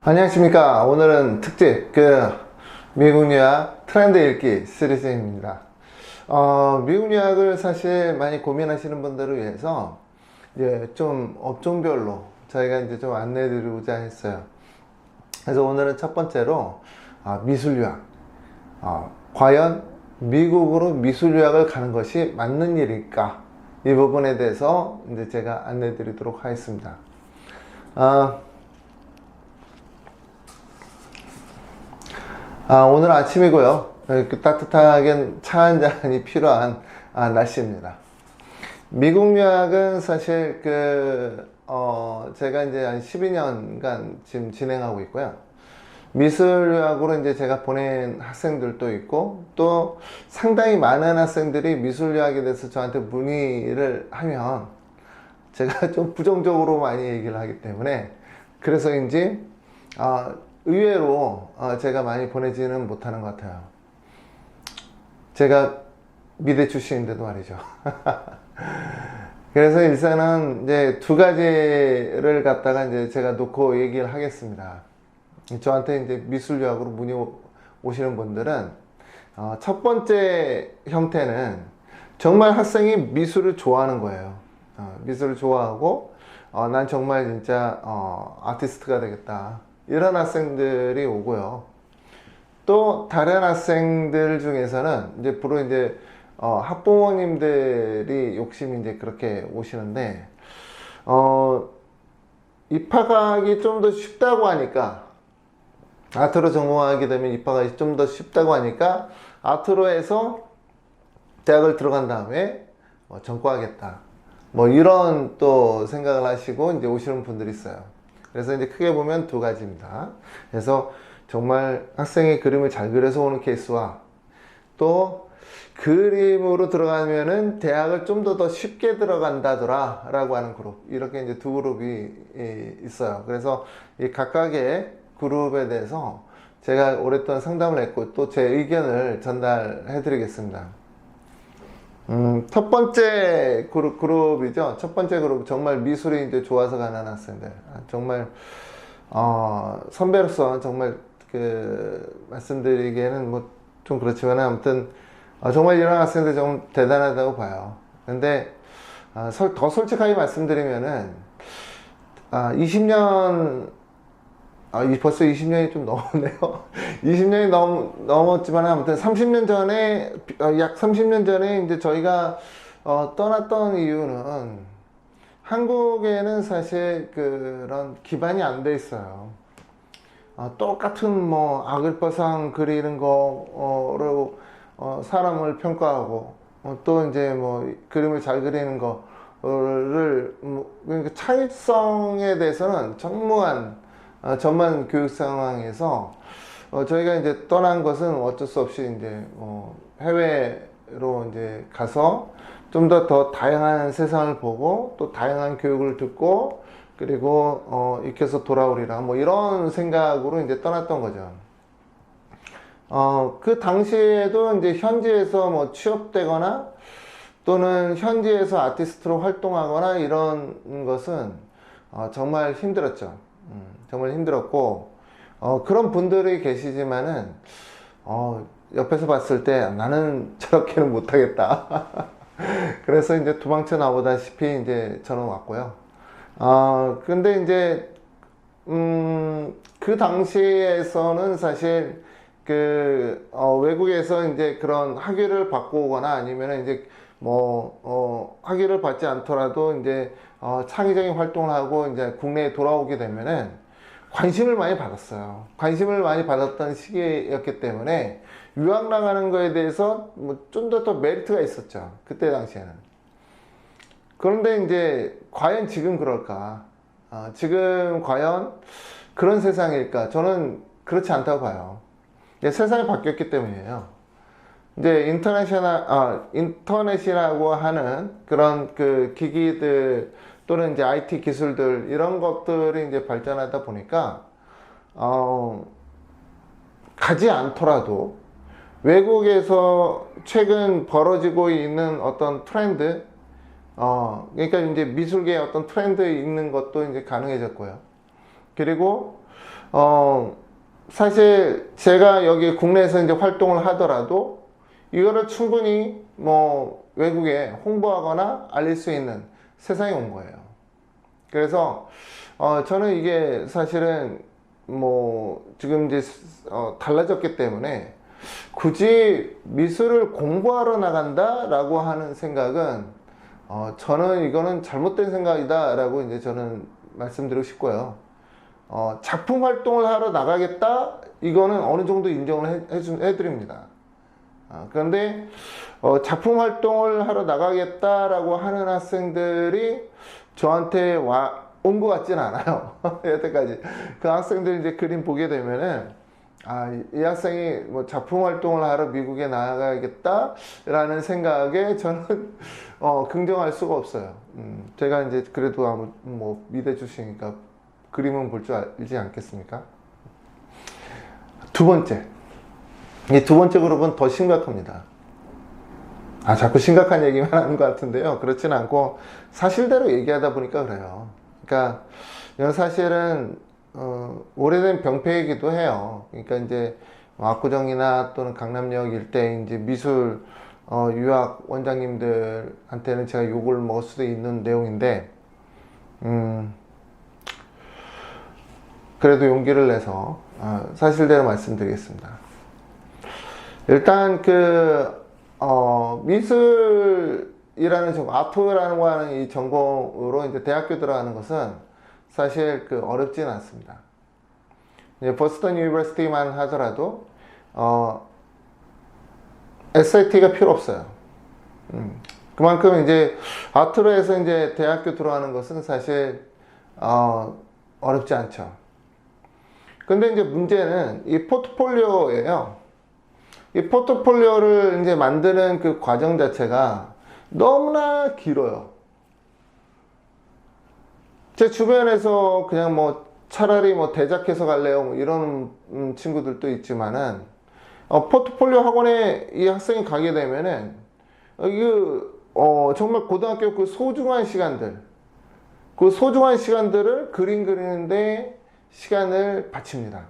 안녕하십니까. 오늘은 특집 미국 유학 트렌드 읽기 시리즈입니다. 미국 유학을 사실 많이 고민하시는 분들을 위해서 좀 업종별로 저희가 이제 좀 안내해 드리고자 했어요. 그래서 오늘은 첫 번째로 미술 유학. 과연 미국으로 미술 유학을 가는 것이 맞는 일일까? 이 부분에 대해서 이제 제가 안내해 드리도록 하겠습니다. 오늘 아침이고요. 따뜻하게 차 한 잔이 필요한 날씨입니다. 미국 유학은 사실 제가 이제 한 12년간 지금 진행하고 있고요. 미술 유학으로 이제 제가 보낸 학생들도 있고, 또 상당히 많은 학생들이 미술 유학에 대해서 저한테 문의를 하면 제가 좀 부정적으로 많이 얘기를 하기 때문에, 그래서인지 의외로 제가 많이 보내지는 못하는 것 같아요. 제가 미대 출신인데도 말이죠. 그래서 일단은 이제 두 가지를 갖다가 이제 제가 놓고 얘기를 하겠습니다. 저한테 이제 미술 유학으로 문의 오시는 분들은 첫 번째 형태는 정말 학생이 미술을 좋아하는 거예요. 미술을 좋아하고 난 정말 진짜 아티스트가 되겠다, 이런 학생들이 오고요. 또 다른 학생들 중에서는 이제 주로 이제 학부모님들이 욕심이 이제 그렇게 오시는데, 입학하기 좀 더 쉽다고 하니까, 아트로 전공하게 되면 입학하기 좀 더 쉽다고 하니까 아트로에서 대학을 들어간 다음에 전과하겠다, 이런 또 생각을 하시고 이제 오시는 분들이 있어요. 그래서 이제 크게 보면 두 가지입니다. 그래서 정말 학생이 그림을 잘 그려서 오는 케이스와, 또 그림으로 들어가면은 대학을 좀 더 쉽게 들어간다더라 라고 하는 그룹, 이렇게 이제 두 그룹이 있어요. 그래서 이 각각의 그룹에 대해서 제가 오랫동안 상담을 했고 또 제 의견을 전달해 드리겠습니다. 첫 번째 그룹이죠. 첫 번째 그룹, 정말 미술이 이제 좋아서 가는 학생들. 정말, 선배로서 정말 말씀드리기에는 좀 그렇지만, 아무튼, 정말 이런 학생들 좀 대단하다고 봐요. 근데, 더 솔직하게 말씀드리면은, 20년, 벌써 20년이 좀 넘었네요. 20년이 넘었지만, 아무튼 30년 전에, 약 30년 전에 이제 저희가, 떠났던 이유는, 한국에는 사실 그런 기반이 안 돼 있어요. 똑같은 아글퍼상 그리는 거로, 사람을 평가하고, 또 이제 그림을 잘 그리는 거를, 그러니까 창의성에 대해서는 전만 교육 상황에서 저희가 이제 떠난 것은 어쩔 수 없이 이제 해외로 이제 가서 좀 더 다양한 세상을 보고 또 다양한 교육을 듣고, 그리고 익혀서 돌아오리라, 이런 생각으로 이제 떠났던 거죠. 그 당시에도 이제 현지에서 취업되거나 또는 현지에서 아티스트로 활동하거나 이런 것은 정말 힘들었죠. 정말 힘들었고, 그런 분들이 계시지만은, 옆에서 봤을 때 나는 저렇게는 못하겠다. 그래서 이제 도망쳐 나오다시피 이제 저는 왔고요. 근데 이제, 그 당시에서는 사실, 외국에서 이제 그런 학위를 받고 오거나 아니면 이제 학위를 받지 않더라도 이제, 창의적인 활동을 하고 이제 국내에 돌아오게 되면은 관심을 많이 받았어요. 관심을 많이 받았던 시기였기 때문에 유학 나가는 거에 대해서 좀 더 메리트가 있었죠. 그때 당시에는. 그런데 이제 과연 지금 그럴까? 지금 과연 그런 세상일까? 저는 그렇지 않다고 봐요. 세상이 바뀌었기 때문이에요. 이제 인터넷이라고 하는 그런 기기들 또는 이제 IT 기술들, 이런 것들이 이제 발전하다 보니까, 가지 않더라도 외국에서 최근 벌어지고 있는 어떤 트렌드, 그러니까 이제 미술계의 어떤 트렌드 있는 것도 이제 가능해졌고요. 그리고 사실 제가 여기 국내에서 이제 활동을 하더라도 이거를 충분히 뭐 외국에 홍보하거나 알릴 수 있는 세상이 온 거예요. 그래서 저는 이게 사실은 뭐 지금 이제 달라졌기 때문에 굳이 미술을 공부하러 나간다라고 하는 생각은 저는 이거는 잘못된 생각이다 라고 이제 저는 말씀드리고 싶고요. 작품 활동을 하러 나가겠다 이거는 어느 정도 인정을 해드립니다. 그런데 작품 활동을 하러 나가겠다라고 하는 학생들이 저한테 온 것 같진 않아요. 여태까지 그 학생들이 이제 그림 보게 되면은 이 학생이 뭐 작품 활동을 하러 미국에 나가야겠다라는 생각에 저는 긍정할 수가 없어요. 제가 이제 그래도 뭐 믿어주시니까 그림은 볼 줄 알지 않겠습니까? 두 번째, 이 두 번째 그룹은 더 심각합니다. 자꾸 심각한 얘기만 하는 것 같은데요. 그렇진 않고 사실대로 얘기하다 보니까 그래요. 그러니까 이건 사실은 오래된 병폐이기도 해요. 그러니까 이제 압구정이나 또는 강남역 일대 이제 미술 유학 원장님들한테는 제가 욕을 먹을 수도 있는 내용인데, 그래도 용기를 내서 사실대로 말씀드리겠습니다. 일단 미술이라는 전공, 아트라는 거 하는 이 전공으로 이제 대학교 들어가는 것은 사실 어렵지는 않습니다. 이제 보스턴 유니버시티만 하더라도 SAT가 필요 없어요. 그만큼 이제 아트로 해서 이제 대학교 들어가는 것은 사실 어렵지 않죠. 근데 이제 문제는 이 포트폴리오예요. 이 포트폴리오를 이제 만드는 그 과정 자체가 너무나 길어요. 제 주변에서 그냥 뭐 차라리 뭐 대작해서 갈래요 뭐 이런 친구들도 있지만은 포트폴리오 학원에 이 학생이 가게 되면은 정말 고등학교 그 소중한 시간들을 그림 그리는데 시간을 바칩니다.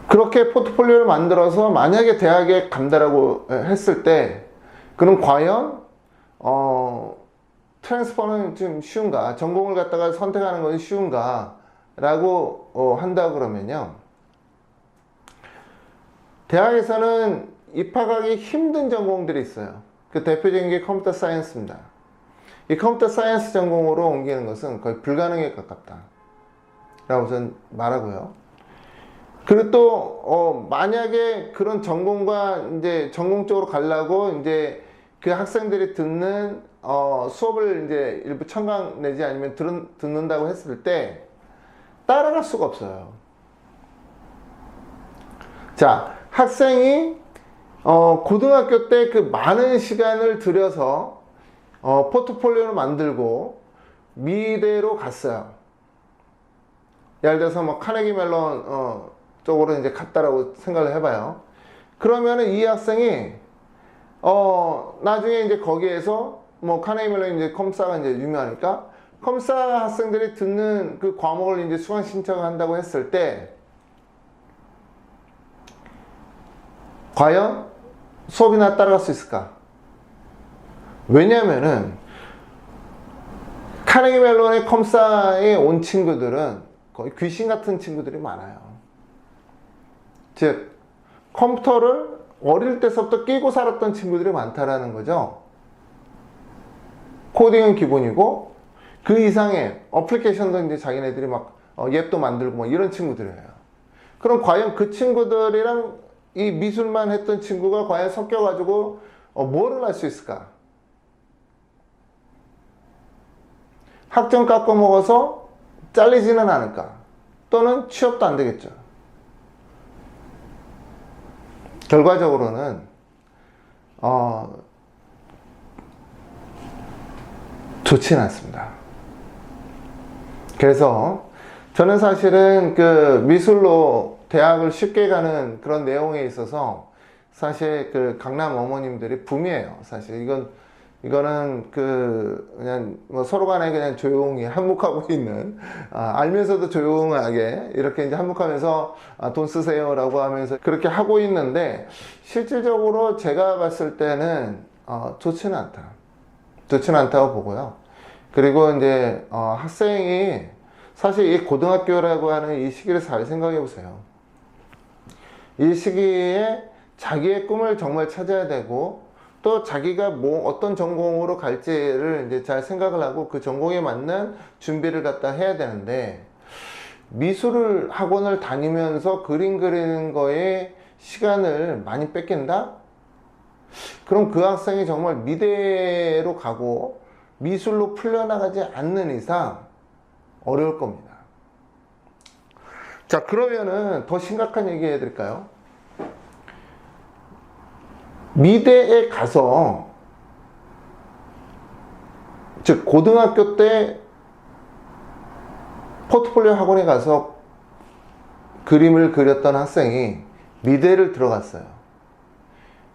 그렇게 포트폴리오를 만들어서 만약에 대학에 간다라고 했을 때 그럼 과연 트랜스퍼는 좀 쉬운가, 전공을 갖다가 선택하는 것이 쉬운가 라고 한다 그러면요, 대학에서는 입학하기 힘든 전공들이 있어요. 그 대표적인 게 컴퓨터 사이언스입니다. 이 컴퓨터 사이언스 전공으로 옮기는 것은 거의 불가능에 가깝다 라고 저는 말하고요. 그리고 또 만약에 그런 전공과 이제 전공적으로 가려고 이제 그 학생들이 듣는 수업을 이제 일부 청강 내지 아니면 듣는다고 했을 때 따라갈 수가 없어요. 자, 학생이 고등학교 때 그 많은 시간을 들여서 포트폴리오를 만들고 미대로 갔어요. 예를 들어서 뭐 카네기 멜론 쪽으로 이제 갔다라고 생각을 해봐요. 그러면은 이 학생이 나중에 이제 거기에서 뭐 카네기 멜론 이제 컴사가 이제 유명하니까 컴사 학생들이 듣는 그 과목을 이제 수강 신청을 한다고 했을 때 과연 수업이나 따라갈 수 있을까? 왜냐면은 카네기 멜론의 컴사에 온 친구들은 거의 귀신 같은 친구들이 많아요. 즉 컴퓨터를 어릴 때서부터 끼고 살았던 친구들이 많다라는 거죠. 코딩은 기본이고 그 이상의 어플리케이션도 이제 자기네들이 막 앱도 만들고 뭐 이런 친구들이에요. 그럼 과연 그 친구들이랑 이 미술만 했던 친구가 과연 섞여가지고 뭐를 할 수 있을까? 학점 깎아 먹어서 잘리지는 않을까? 또는 취업도 안 되겠죠. 결과적으로는 좋지는 않습니다. 그래서 저는 사실은 그 미술로 대학을 쉽게 가는 그런 내용에 있어서 사실 그 강남 어머님들이 붐이에요. 사실 이건 이거는 그냥 뭐 서로 간에 그냥 조용히 한몫하고 있는, 알면서도 조용하게 이렇게 이제 한몫하면서 돈 쓰세요라고 하면서 그렇게 하고 있는데, 실질적으로 제가 봤을 때는 좋지는 않다. 좋지는 않다고 보고요. 그리고 이제 학생이 사실 이 고등학교라고 하는 이 시기를 잘 생각해 보세요. 이 시기에 자기의 꿈을 정말 찾아야 되고, 또 자기가 뭐 어떤 전공으로 갈지를 이제 잘 생각을 하고 그 전공에 맞는 준비를 갖다 해야 되는데, 미술 학원을 다니면서 그림 그리는 거에 시간을 많이 뺏긴다? 그럼 그 학생이 정말 미대로 가고 미술로 풀려나가지 않는 이상 어려울 겁니다. 자, 그러면은 더 심각한 얘기 해드릴까요? 미대에 가서, 즉 고등학교 때 포트폴리오 학원에 가서 그림을 그렸던 학생이 미대를 들어갔어요.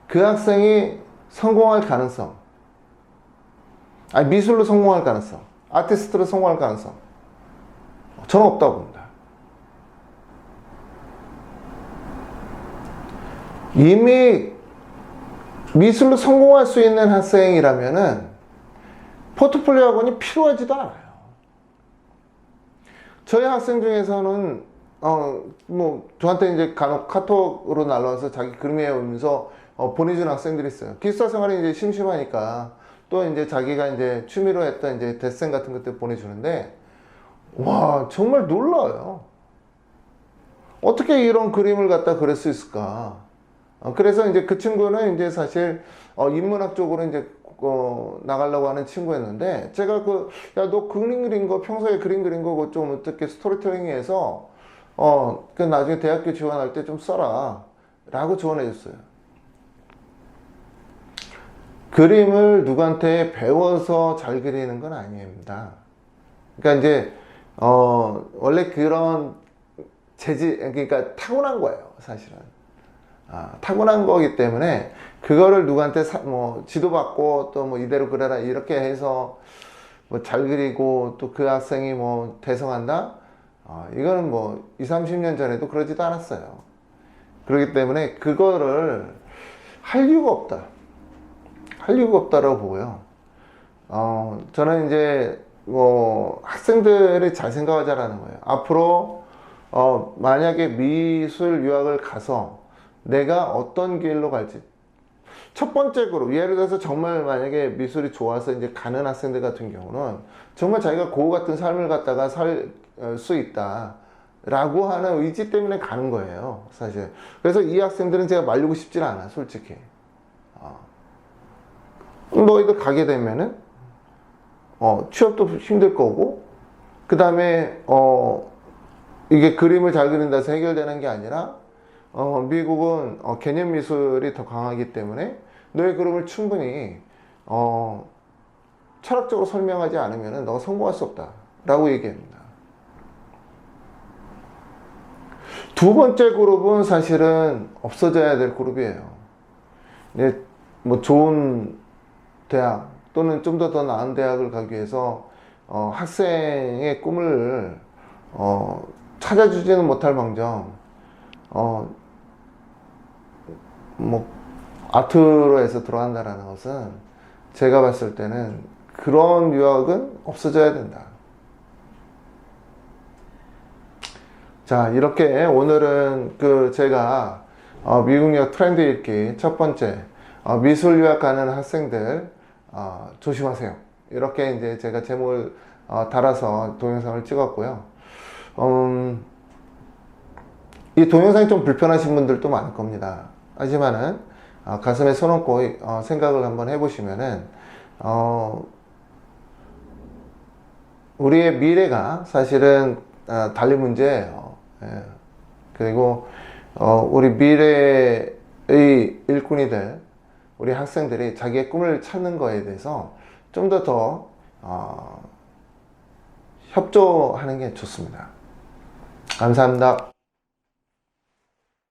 그 학생이 성공할 가능성, 미술로 성공할 가능성, 아티스트로 성공할 가능성, 저는 없다고 봅니다. 이미 미술로 성공할 수 있는 학생이라면은 포트폴리오 학원이 필요하지도 않아요. 저희 학생 중에서는 뭐 저한테 이제 간혹 카톡으로 날라와서 자기 그림에 오면서 보내주는 학생들이 있어요. 기숙사 생활이 이제 심심하니까 또 이제 자기가 이제 취미로 했던 이제 데센 같은 것들 보내주는데, 와, 정말 놀라워요. 어떻게 이런 그림을 갖다 그릴 수 있을까? 그래서 이제 그 친구는 이제 사실 인문학 쪽으로 이제 나가려고 하는 친구였는데, 제가 야, 너 그림 그린 거, 평소에 그림 그린 거 좀 어떻게 스토리텔링해서 그 나중에 대학교 지원할 때 좀 써라 라고 조언해 줬어요. 그림을 누구한테 배워서 잘 그리는 건 아닙니다. 그러니까 이제 원래 그런 그러니까 타고난 거예요, 사실은. 타고난 거기 때문에 그거를 누구한테 뭐 지도받고 또 뭐 이대로 그려라 이렇게 해서 뭐 잘 그리고 또 그 학생이 뭐 대성한다? 이거는 뭐 20, 30년 전에도 그러지도 않았어요. 그렇기 때문에 그거를 할 이유가 없다. 할 이유가 없다라고 보고요. 저는 이제 뭐 학생들이 잘 생각하자라는 거예요. 앞으로 만약에 미술 유학을 가서 내가 어떤 길로 갈지, 첫 번째 그룹, 예를 들어서 정말 만약에 미술이 좋아서 이제 가는 학생들 같은 경우는 정말 자기가 고우 같은 삶을 갖다가 살 수 있다 라고 하는 의지 때문에 가는 거예요, 사실. 그래서 이 학생들은 제가 말리고 싶진 않아, 솔직히. 너희들 가게 되면은 취업도 힘들 거고, 그 다음에 이게 그림을 잘 그린다 해서 해결되는 게 아니라 미국은 개념 미술이 더 강하기 때문에 너의 그림을 충분히 철학적으로 설명하지 않으면 너가 성공할 수 없다 라고 얘기합니다. 두 번째 그룹은 사실은 없어져야 될 그룹이에요. 뭐 좋은 대학 또는 좀 더 나은 대학을 가기 위해서 학생의 꿈을 찾아주지는 못할 망정 뭐 아트로 해서 들어간다라는 것은 제가 봤을 때는 그런 유학은 없어져야 된다. 자, 이렇게 오늘은 제가 미국 유학 트렌드 읽기 첫 번째, 미술 유학 가는 학생들 조심하세요, 이렇게 이제 제가 제목을 달아서 동영상을 찍었고요. 이 동영상이 좀 불편하신 분들도 많을 겁니다. 하지만은 가슴에 손 얹고 생각을 한번 해보시면은 우리의 미래가 사실은 달리 문제예요. 예. 그리고 우리 미래의 일꾼이들, 우리 학생들이 자기의 꿈을 찾는 거에 대해서 좀 더 협조하는 게 좋습니다. 감사합니다.